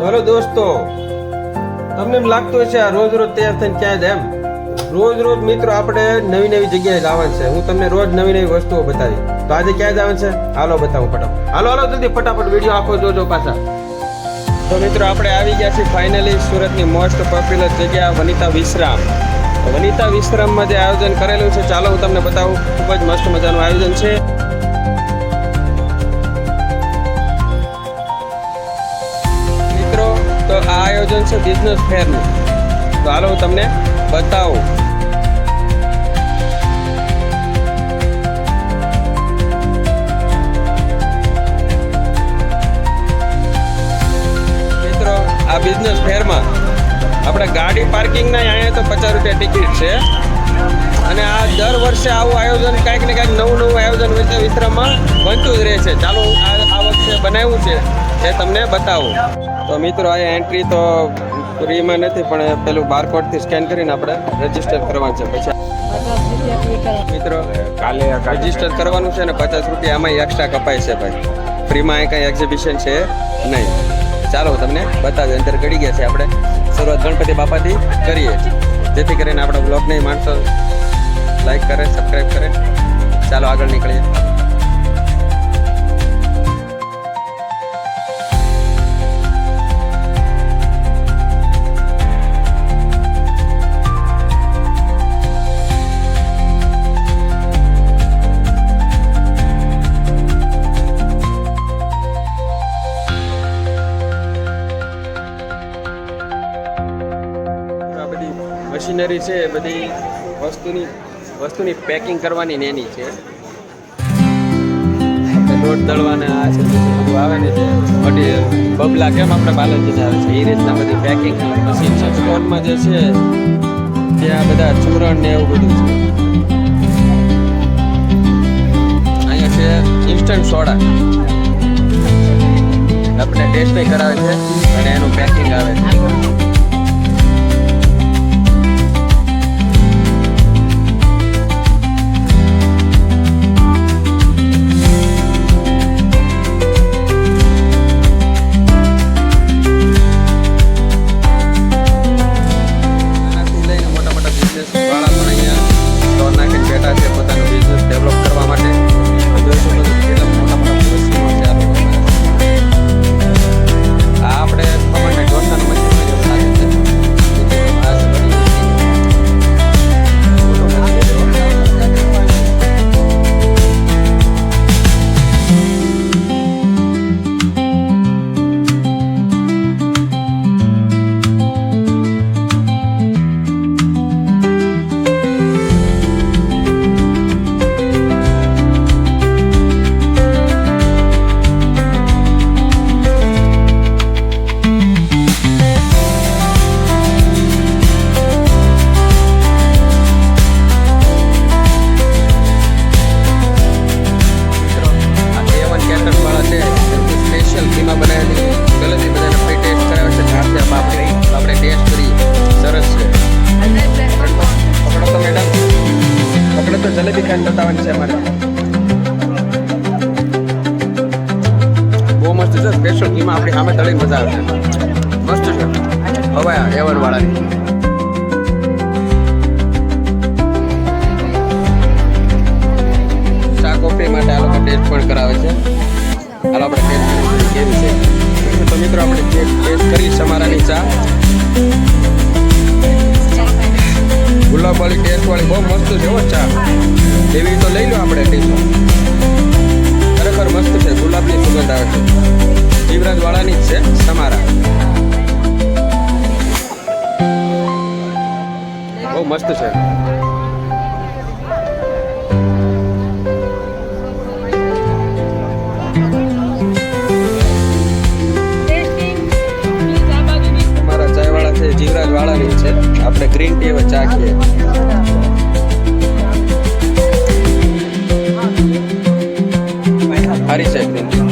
Hello દોસ્તો, તમને એમ લાગતું હશે આ રોજ રોજ તૈયાર થઈને ક્યાં જાય એમ? રોજ મિત્રો આપણે નવી નવી જગ્યાએ જવાનું છે. હું તમને રોજ નવી નવી વસ્તુઓ બતાવી. તો આજે ક્યાં જવાનું છે હાલો બતાવું ફટાફટ. હાલો જલ્દી ફટાફટ વિડીયો આખો જોજો પાછા. તો મિત્રો આપણે આવી ગયા છીએ ફાઇનલી સુરતની મોસ્ટ પોપ્યુલર જગ્યા વનિતા વિશ્રામ. વનિતા વિશ્રામમાં જે આયોજન કરેલું છે ચાલો હું તમને બતાવું. ખૂબ જ મસ્ત મજાનું આયોજન છે. મિત્રો તો આ આયોજન છે બિઝનેસ ફેરનું. તો હાલો હું તમને બતાવું. મિત્રો આ બિઝનેસ ફેરમાં આપણે ગાડી પાર્કિંગના અહીંયા તો 50 રૂપિયા ટિકિટ છે. અને આ દર વર્ષે આવું આયોજન કાંઈક ને કાંઈક નવું આયોજન વચ્ચે વિશ્રામમાં બનતું જ રહે છે. ચાલો આ વખતે બનાવ્યું છે એ તમને બતાવું. તો મિત્રો અહીંયા એન્ટ્રી તો ફ્રીમાં નથી, પણ પેલું બારકોડથી સ્કેન કરીને આપણે રજીસ્ટર કરવાનું છે. પછી મિત્રો કાલે રજીસ્ટર કરવાનું છે અને 50 રૂપિયા આમાં એક્સ્ટ્રા કપાય છે ભાઈ. ફ્રીમાં અહીં કંઈ એક્ઝિબિશન છે નહીં. ચાલો તમને બતાવીએ. અંદર ગળી ગયા છે. આપણે શરૂઆત ગણપતિ બાપાથી કરીએ, જેથી કરીને આપણા બ્લોગને માણસો લાઈક કરે, સબસ્ક્રાઈબ કરે. ચાલો આગળ નીકળીએ. મશીનરી છે બધી વસ્તુની પેકિંગ કરવાની એની છે. લોટ દળવાના આ છે બધું આવે ને જે મટીરિયલ બબલા કેમ આપણે બાલાજીને આવે છે એ રીતના બધી પેકિંગ મશીન છે. સ્ટોરમાં જે છે ત્યાં બધા ચૂરણ ને એવું બધું છે. અહીંયા છે ઇન્સ્ટન્ટ સોડા, આપણે ટેસ્ટ કરાવે છે અને એનું પેકિંગ આવે છે. જલેબી ખાઈને બતાવવાની છે અમારે. બહુ મસ્ત છે. સ્પેશિયલ ઘીમાં આપણી સામે તળીને મજા આવે છે. મસ્ત છે. હવે એવર વાળાની ચા કોફી માટે આ લોકો ટેસ્ટ પણ કરાવે છે. હાલ આપણે ટેસ્ટ કેવી છે. તો મિત્રો આપણે ટેસ્ટ કરી સમારાની ચા. ગુલાબવાળી ટેસ્ટવાળી બહુ મસ્ત છે હો ચા. એવી તો લઈ લો આપણે ટેસ્ટ. ખરેખર મસ્ત છે. ગુલાબની સુગંધ આવે છે. જીવરાજ વાળાની જ છે સમારા. બહુ મસ્ત છે. અમારા ચાય વાળા છે જીવરાજ વાળાની છે. આપણે ગ્રીન ટી હવે ચા ખીએ. સારી છે ગ્રીન ટી.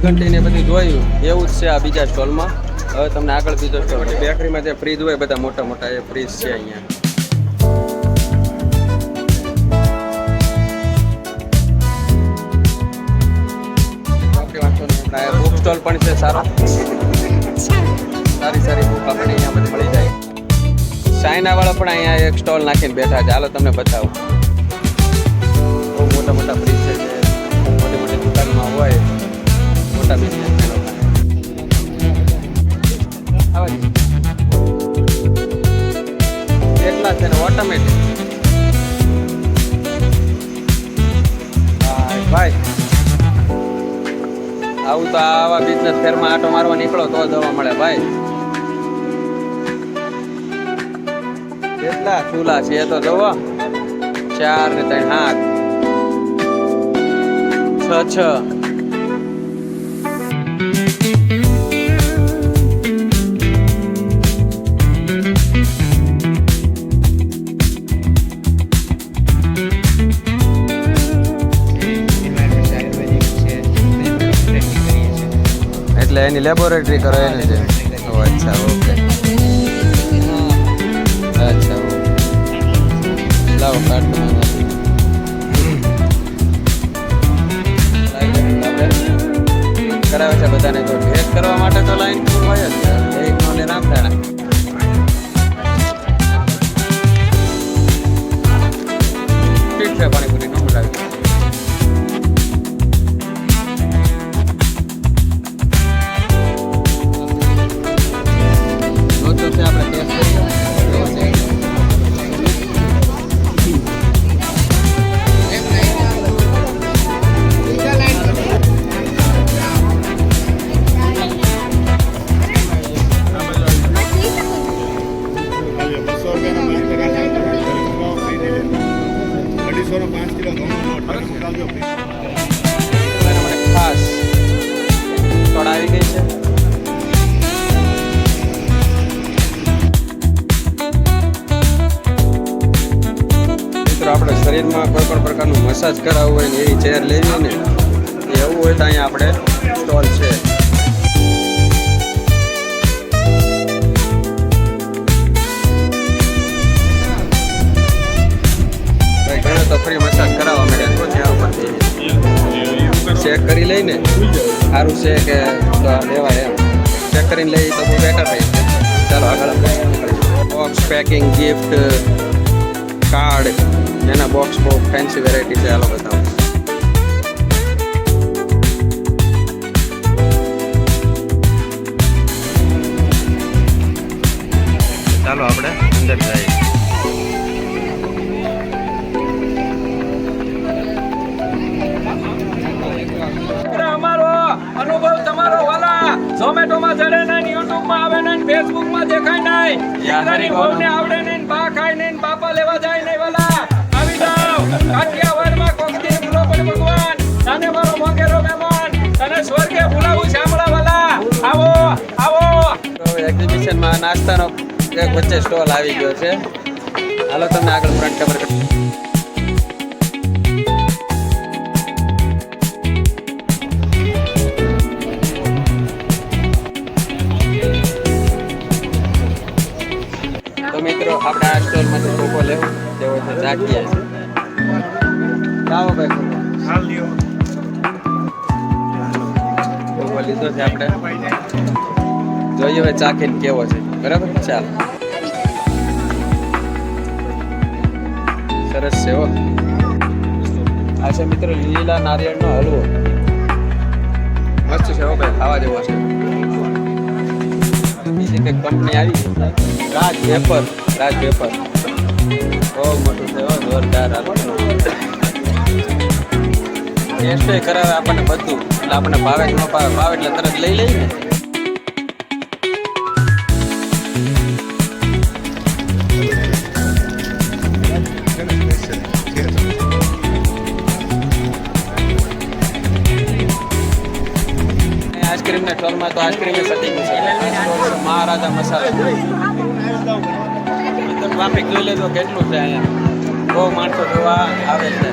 ઘંટી ને બધું જોયું એવું જ છે આ બીજા સ્ટોલમાં. હવે તમને આગળ બીજો સ્ટોલ બેકરીમાં જે ફ્રીજ હોય બધા મોટા મોટા એ ફ્રીજ છે અહીંયા. બુક સ્ટોલ પણ છે સારો, સારી બુક આપણને અહીંયા બધી મળી જાય. ચાઇના વાળા પણ અહીંયા એક સ્ટોલ નાખીને બેઠા છે. હાલો તમને બતાવું. બહુ મોટા મોટા ફ્રીજ છે જે મોટી મોટી દુકાનમાં હોય મોટા બિઝનેસમેનો. કેટલા છે ને ઓટોમેટિક. ભાઈ આવું તો આવા બિઝનેસ ફેરમાં આટો મારવા નીકળો તો જોવા મળે ભાઈ. કેટલા ચૂલા છે તો જોવો, 4 ને 3 8 6 એટલે એની લેબોરેટરી કરો એને છે. અચ્છા ઓકે, અચ્છા લાવો કાર્ડ કરાવે છે બધાને. તો ટેસ્ટ કરવા માટે તો લાઈન ફૂલ હોય જ છે. એક નો ને રામધાણા ઠીક છે. પાણીપુરી નો બોલાવી ખાસ થોડા આવી ગઈ છે. મિત્રો આપણે શરીરમાં કોઈ પણ પ્રકારનું મસાજ કરાવવું હોય ને એવી ચેર લેવી ને એવું હોય તો અહીંયા આપણે સ્ટોલ છે. ઘણા તો ફ્રી મસાજ કરાવવા મળે તો ત્યાં ઉપરથી ચેક કરી લઈને સારું છે કે તો લેવાય એમ ચેક કરીને લઈ તો બહુ બેટર રહે છે. ચાલો આગળ બોક્સ પેકિંગ ગિફ્ટ કાર્ડ એના બોક્સ બહુ ફેન્સી વેરાયટી છે. ચાલો બતાવો. ચાલો આપણે અંદર જઈએ. અનુભવ તમારો વાલા ઝોમેટોમાં ચડે નહીં, યુટ્યુબમાં આવે નહીં, ફેસબુકમાં દેખાય નહીં, દીકરાની વહુને આવડે નહીં, બા ખાય નહીં, બાપા લેવા જાય નહીં વાલા. આવી જાવ કાઠિયાવાડમાં કોકથી ભૂલો પણ ભગવાન તને મારો મોગેરો મહેમાન તને સ્વર્ગે બોલાવું શામળા વાલા. આવો આવો. તો એક્ઝિબિશનમાં નાસ્તાનો એક વચ્ચે સ્ટોલ આવી ગયો છે. હાલો તમને આગળ ફ્રન્ટ કવર કરી. મિત્રો આપણે આ સ્ટોલમાંથી કોકો લેવો તેવો છે ચાખીએ છે. લાવો ભાઈ કોકો લીધો છે આપણે, જોઈએ હવે ચાખીને કેવો છે. બરાબર ચાલો. સરસ છે હો. આ છે મિત્રો લીલા નારિયેળનો હલવો. મસ્ત છે હો ભાઈ, ખાવા જેવો છે. બીજી કંઈક કંપની આવી રાજ વેફર બહુ મોટું છે જોરદાર. ટેસ્ટ કરાવે આપણને બધું એટલે આપણને ભાવે કે ન ભાવે એટલે તરત લઈ લઈએ ને. આઈસ્ક્રીમના સ્ટોલમાં તો આઈસ્ક્રીમની સેટિંગ છે. મહારાજા મસાલા ટ્રાફિક જોઈ લેજો કેટલું છે અહીંયા. બહુ માણસો જોવા આવે છે.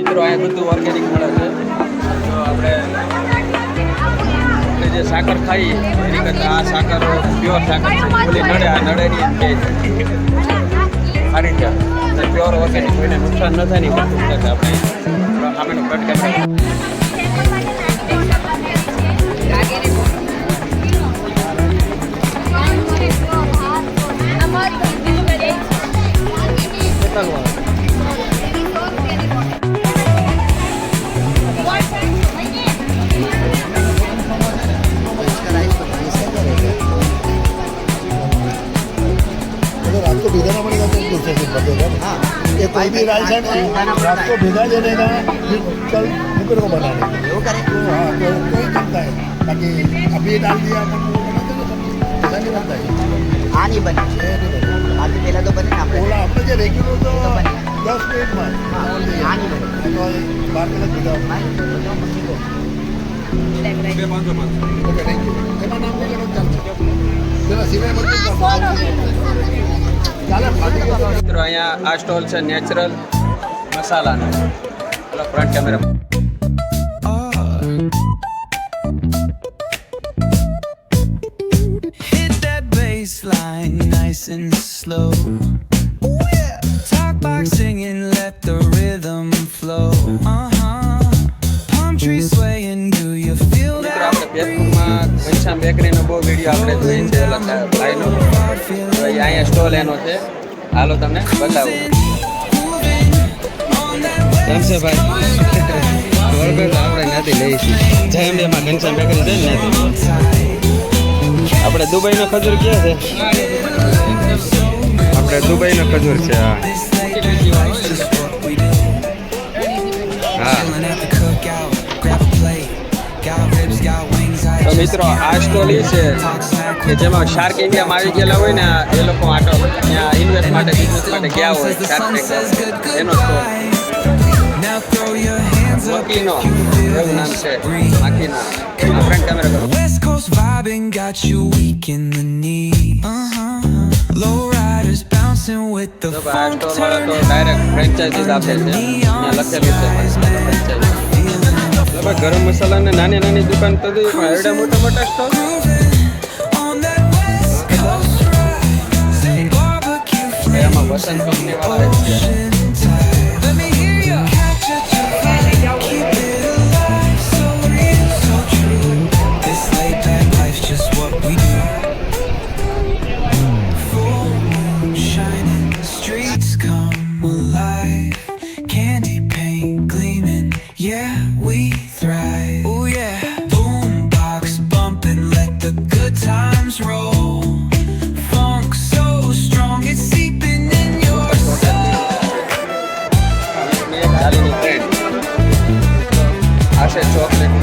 મિત્રો અહીંયા બધું ઓર્ગેનિક મળે છે. તો આપણે જે સાકર ખાઈએ એની કરતાં આ સાકર પ્યોર સાકર છે. પેલી નડે આ નડેની એમ કહે છે સારી છે. પ્યોર ઓર્ગેનિક કોઈને નુકસાન ન થાય ને વસ્તુ છે આપણે સામેનું કટ કરી रात को भिगाना पड़ेगा तो दूसरे दिन बचेगा. हाँ ये कोई भी राइस है रात को भिगा देने का फिर कल दोपहर को बनाने वो करें तो हाँ तो कोई बनता है बाकी अभी डाल दिया अपन वो बनाते ना ऐसा नहीं बनता है. हाँ नहीं बने आज पहला तो बने આપણે बोला अपने जो रेगुलर तो 10 मिनट में हाँ नहीं बने तो 12 मिनट भिगा. ओके थैंक यू એમાં નામ નહીં લખો ચાલશે જરા સિવાય મત ચાલે ફાટી ગયો. મિત્રો અહીંયા આ સ્ટોલ છે નેચરલ મસાલાનો. પેલો front camera Hit that baseline nice and slow. Talk box singing, let the rhythm flow. Palm tree swaying, do you feel મિત્રો that? આપણે ફેસબુકમાં ઘનશ્યામ બેકરીનો બહુ વિડીયો આપણે જોઈ છે ભાઈનો. તો અહીંયા સ્ટોલ એનો છે. હાલો તમને બતાવું. કેમ છે ભાઈ? આપણે નથી લઈશું જેમ એમાં ઘનશ્યામ બેકરી છે ને આપણે દુબઈનો ખજૂર ક્યાં છે? આપણે દુબઈનો ખજૂર છે. હા તો મિત્રો આ સ્ટોલ એ છે કે જેમાં શાર્ક ઇન્ડિયામાં આવી ગયેલા હોય ને એ લોકો આટો ત્યાં ઇન્વેસ્ટ માટે બિઝનેસ માટે ગયા હોય શાર્ક ટેન્ક એનો સ્ટોલ. મકીનો એવું નામ છે મકીનો. ફ્રન્ટ કેમેરા કરો. West Coast vibing got you weak in the knee. Low riders bouncing with the તો આ funk સ્ટોલ વાળા તો turning. ડાયરેક્ટ ફ્રેન્ચાઇઝીસ આપે છે. ત્યાં લખેલું છે ફ્રેન્ચાઇઝી. ગરમ મસાલા ને નાની નાની દુકાન તો પણ એવડા મોટા મોટા stall. On that West Coast ride, barbecue એમાં વસંત કંપની વાળા રહે છે. ocean tide. Let me hear you catch a vibe, keep it alive, so real, so true. This laid back life's just what we do. Full moon shining, streets come alive, candy paint gleaming, yeah we thrive. Oh yeah, boombox bumping, let the good times roll. Funk so strong it's seeping in your soul. ચાલીની train આ છે chocolate.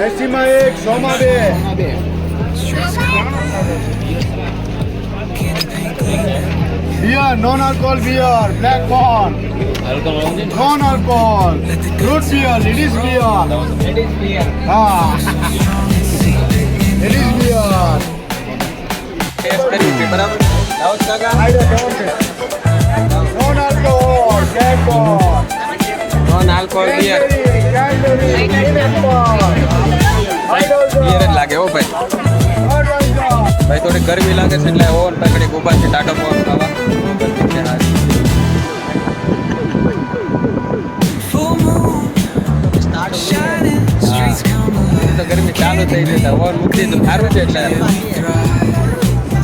એસી માં 1 100 માં 2. Beer, non-alcohol beer, black corn. Non-alcohol. Fruit beer, ladies beer. हाँ. Ladies beer. Test કરી છે બરાબર? દાઉદ કાકા Non-alcohol, black corn. Non alcohol beer. Beer જ લાગે હો ભાઈ. ભાઈ થોડી ગરમી લાગે છે એટલે ઓવન પકડી ઉભાથી ટાટો પવન ખાવા. Full moon shining, streets come alive, તો ગરમી ચાલુ થઈ ગઈ તો ઓવન મૂકી દીધું સારું છે એટલે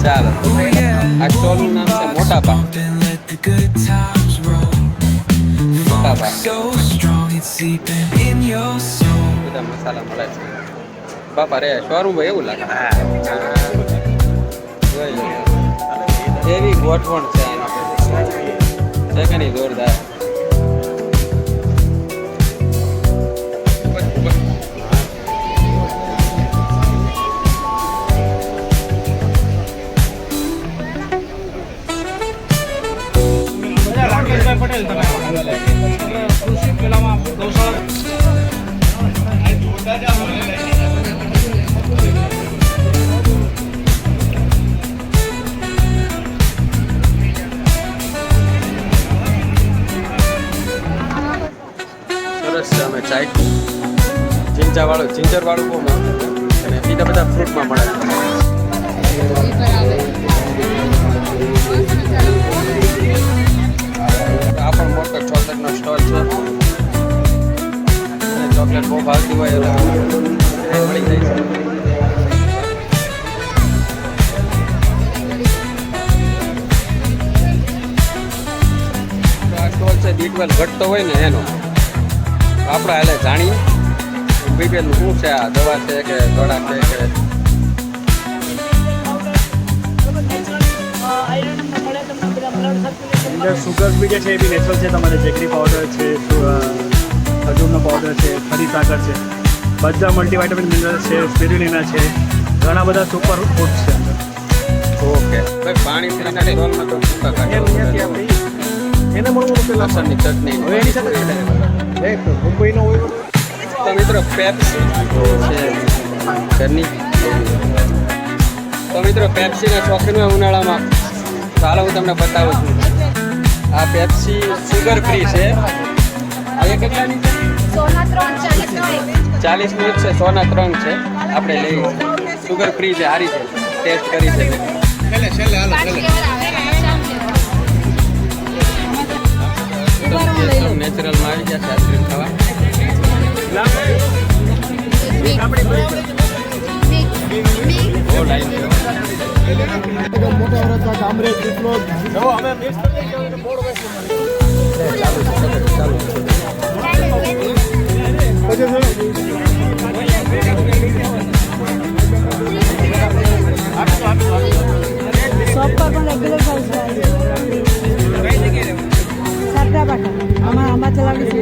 ચાલો. આ સ્ટોલનું નામ છે મોટા પા. and let the good times roll. મોટા પા So strong it's seeping in your soul. બધા મસાલા મળે છે. બાપા રે શોરૂમ ભાઈ એવું લાગે. જોઈ લો. એવી ગોઠવણ છે એનો છે કે નહીં જોરદાર. રાકેશભાઈ પટેલ તમે કૃષિ પેલામાં ગૌશાળા સરસ છે. અમે ચાય ચિંચર વાળું બહુ મસ્ત છે અને બીજા બધા ફ્રૂટમાં મળે છે. આ પણ મોટો ચોકલેટનો સ્ટોલ છે. અને ચોકલેટ બહુ ભાવતી હોય એટલે મળી જાય છે. આ સ્ટોલ છે B12 ઘટતો હોય ને એનો. આપણે હાલે જાણી B12 નું શું છે, આ દવા છે કે દોડા છે કે અંદર સુગર્સ બી જે છે એ બી નેચરલ છે. તમારે જેગરી પાવડર છે, ખજૂરનો પાવડર છે, ખરી સાકર છે, બધા મલ્ટીવાઇટામિન મિનરલ્સ છે, સ્પિરુલિના છે, ઘણા બધા સુપર ફૂડ્સ છે અંદર. ઓકે ભાઈ પાણી પીના સ્ટોલમાં તો શું એમ અહીંયાથી આપણે એને મળવું પેલા લસણની ચટણી હવે એની સાથે મુંબઈનો હોય તો મિત્રો પેપ્સી છે ઘરની. તો મિત્રો પેપ્સીના શોખીન હોય ઉનાળામાં તો હાલો હું તમને બતાવું છું. આ પેપ્સી સુગર ફ્રી છે. આ એ કેટલાની છે? 40ની જ છે. 100ના 3 છે. આપણે લઈએ સુગર ફ્રી છે, સારી છે, ટેસ્ટ કરી છે. નેચરલમાં આવી જશે આઈસ્ક્રીમ ખાવા. બહુ લાઈન છે. મોટા વરસના કામરેજ પીપલોદ શોપ પર પણ રેગ્યુલર ભાવ છે. સરદા પાટા આમાં ચલાવી છે.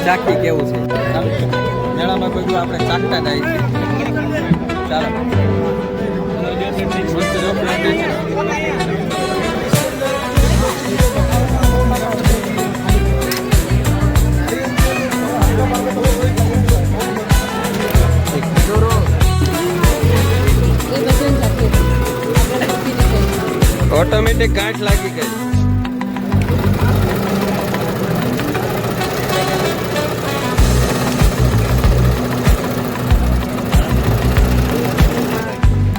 ચાખી કેવું છે? મેળામાં બધું આપણે ચાખતા જાય છે. ચાલો મસ્ત જો પ્લેટ છે. ઓટોમેટિક ગાંઠ લાગી ગઈ.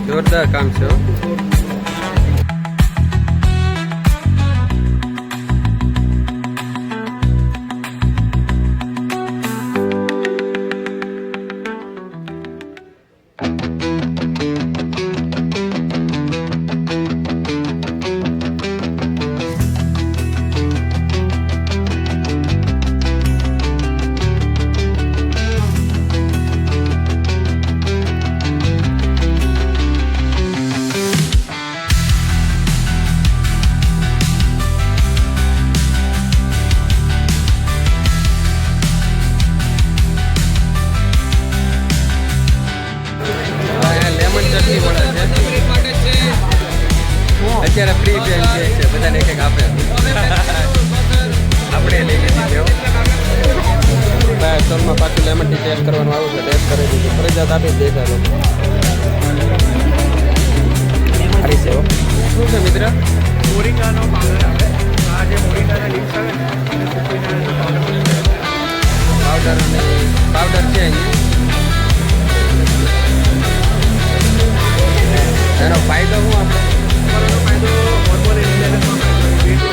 જોરદાર કામ છે. અત્યારે ફ્રી બેન છે, બધાને એક એક આપે. આપણે લઈ લીધી સ્ટોલમાં પાછું લેમન ટી ટેસ્ટ કરવાનું આવું છે. ટેસ્ટ કરી દીધું, ફરજિયાત આપી જ દેતા લોકો. સારી છે. શું છે મિત્ર? મોરિંગાનો પાવડર આવે. આ જે મોરિંગાના લીવ્સ આવે ને પાવડર છે અહીંયા. એનો ફાયદો શું આપણે? એનો ફાયદો હોર્મોન ઇમ્બેલેન્સમાં ફાયદો,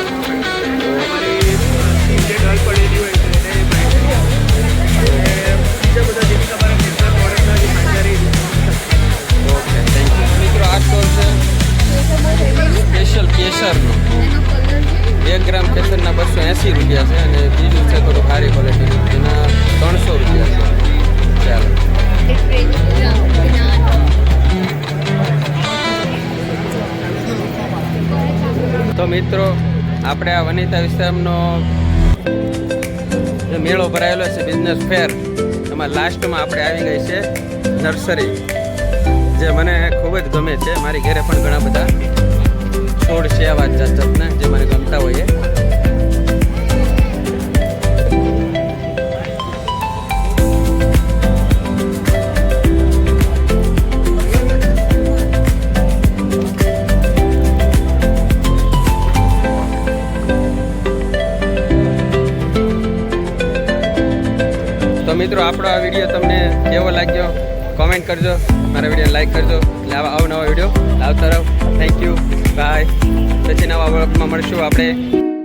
તમારી સ્કીન જે ડલ પડેલી હોય છે એને ફાયદો, અને બીજા બધા જે તમારા ફેસના પ્રોડક્ટના જે ફાયદા રહી. Okay, thank you. મિત્રો આ સ્ટોલ છે સ્પેશિયલ કેસરનો. 1 ગ્રામ કેસરના 280 રૂપિયા છે અને બીજું છે થોડું સારી ક્વોલિટીનું, એના 300 રૂપિયા છે. ચાલો તો મિત્રો આપણે આ વનિતા વિસ્તારનો જે મેળો ભરાયેલો છે બિઝનેસ ફેર, એમાં લાસ્ટમાં આપણે આવી ગઈ છે નર્સરી. જે મને ખૂબ જ ગમે છે. મારી ઘરે પણ ઘણા બધા છોડ છે આવા જાતના જે મને ગમતા હોય. તો મિત્રો આપણો આ વિડીયો તમને કેવો લાગ્યો કોમેન્ટ કરજો, મારા વિડીયો લાઈક કરજો. એટલે આવા અવનવા વિડીયો લાવતા રહો. Thank you, bye. પછી નવા વ્લોગમાં મળશું આપણે.